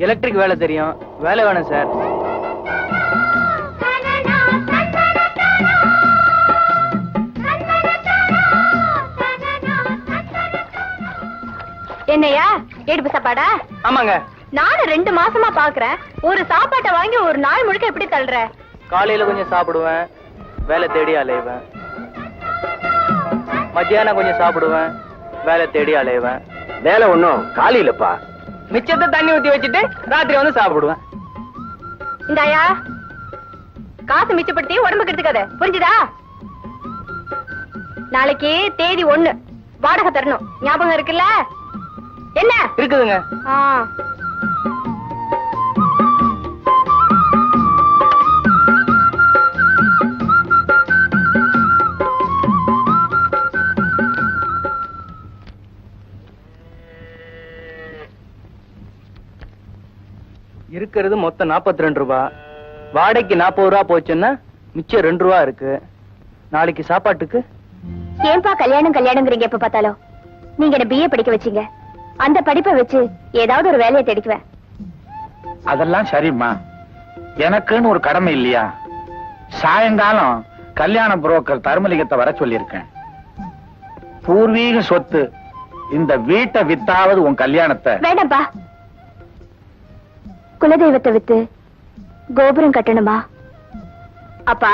Electric வேலை தெரியும், வேலை வேணும் சார். என்னையா எடுப்பு சாப்பாடா? ஆமாங்க. நானும் 2 மாசமா பாக்குறேன். ஒரு சாப்பாட்டை வாங்கி ஒரு நாள் முழுக்க எப்படி தள்ளுற? காலையில கொஞ்சம் சாப்பிடுவேன், வேலை தேடி அலைவேன். மத்தியானம் கொஞ்சம் சாப்பிடுவேன், வேலை தேடி அலைவேன். வேலை ஒண்ணும் காலி இல்லப்பா. மிச்சத்தை தண்ணி ஊத்தி வச்சுட்டு ராத்திரி வந்து சாப்பிடுவேன். இந்தாயா காசு மிச்சப்படுத்தி உடம்புக்கு எடுத்துக்காத, புரிஞ்சுதா? நாளைக்கு தேதி 1 வாடகை தரணும், ஞாபகம் இருக்குல்ல? என்ன இருக்குதுங்க. இருக்கிறது மொத்தம் 42 ரூபாய். வாடகைக்கு 40 ரூபா போச்சுன்னா மிச்சம் 2 ரூபா இருக்கு. நாளைக்கு சாப்பாட்டுக்கு. ஏன்பா கல்யாணம் கல்யாணங்கிறீங்க? எப்ப பார்த்தாலும் நீங்க என்ன BA படிக்க வச்சீங்க, அந்த படிப்பை வச்சு ஏதாவது ஒரு வேலையை தேடிக்குவேன். அதெல்லாம் சரிம்மா, எனக்குன்னு ஒரு கடமை இல்லையா? சாயங்காலம் கல்யாண புரோக்கர் தர்மலிங்கத்தை வர சொல்லியிருக்கேன். பூர்வீக சொத்து இந்த வீட்டை வித்தாவது உன் கல்யாணத்தை. வேண்டாம்பா, குலதெய்வத்தை வித்து கோபுரம் கட்டணுமா? அப்பா,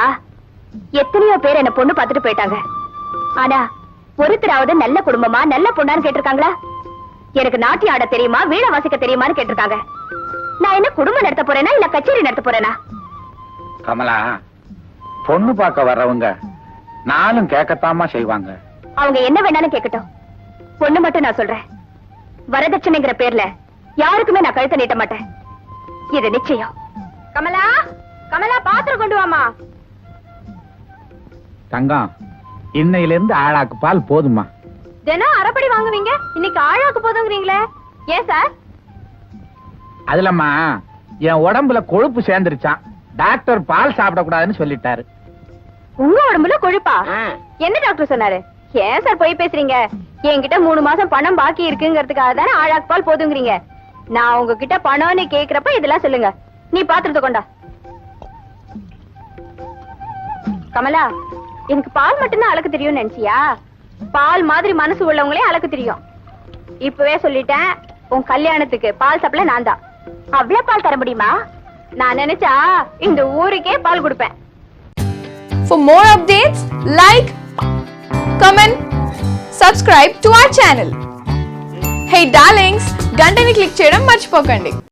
எத்தனையோ பேர் என்ன பொண்ணு பார்த்துட்டு போயிட்டாங்க. ஆனா ஒருத்தராவது நல்ல குடும்பமா நல்ல பொண்ணான்னு கேட்டிருக்காங்களா? எனக்கு நாட்டியம் ஆட தெரியுமா, வீணை வாசிக்க தெரியுமான்னு கேட்டிருக்காங்க. நான் என்ன குடும்பம் நடத்த போறேனா இல்ல கச்சேரி நடத்த போறேனா? கமலா, பொண்ணு பார்க்க வர்றவங்க நானும் கேட்கத்தாமா செய்வாங்க. அவங்க என்ன வேணாலும் கேட்கட்டும். பொண்ணு மட்டும் நான் சொல்றேன், வரதட்சணைங்கிற பேர்ல யாருக்குமே நான் கழுத்தை நீட்ட மாட்டேன். இது நிச்சயம். கமலா, கமலா பாத்திரம் கொண்டு வாமா. தங்கம், இன்னையில இருந்து ஆளாக்கு பால் போதுமா? தினம் அரைப்படி வாங்குவீங்க, இன்னைக்கு ஆழாக்கு போதுங்கிறீங்களே, ஏன் சார்? அதுலம்மா என் உடம்புல கொழுப்பு சேர்ந்துருச்சான். டாக்டர் பால் சாப்பிடக்கூடாதுன்னு சொல்லிட்டாரு. உங்க உடம்புல கொழுப்பா? என்ன டாக்டர் சொன்னாரு? ஏன் சார் போய் பேசுறீங்க? என்கிட்ட 3 மாசம் பணம் பாக்கி இருக்குங்கிறதுக்காக தானே ஆழாக்கு பால் போதுங்கிறீங்க. நான் உங்ககிட்ட பணம்னு கேக்குறப்ப இதெல்லாம் சொல்லுங்க. நீ பாத்திரத்தை கொண்டா. கமலா, எனக்கு பால் மட்டும்தான் அளக்க தெரியும் நினைச்சியா? பால் மாதிரி மனசு உள்ளவங்களே அளக்க தெரியும். இப்பவே சொல்லிட்டேன், உன் கல்யாணத்துக்கு பால் சப்ளை நான் தான். அவ்வளவு பால் தர முடியுமா? நான் நினைச்சா இந்த ஊருக்கே பால் கொடுப்பேன். For more updates, like, comment, subscribe to our channel. Hey darlings, గంటని click చేయడం మర్చిపోకండి.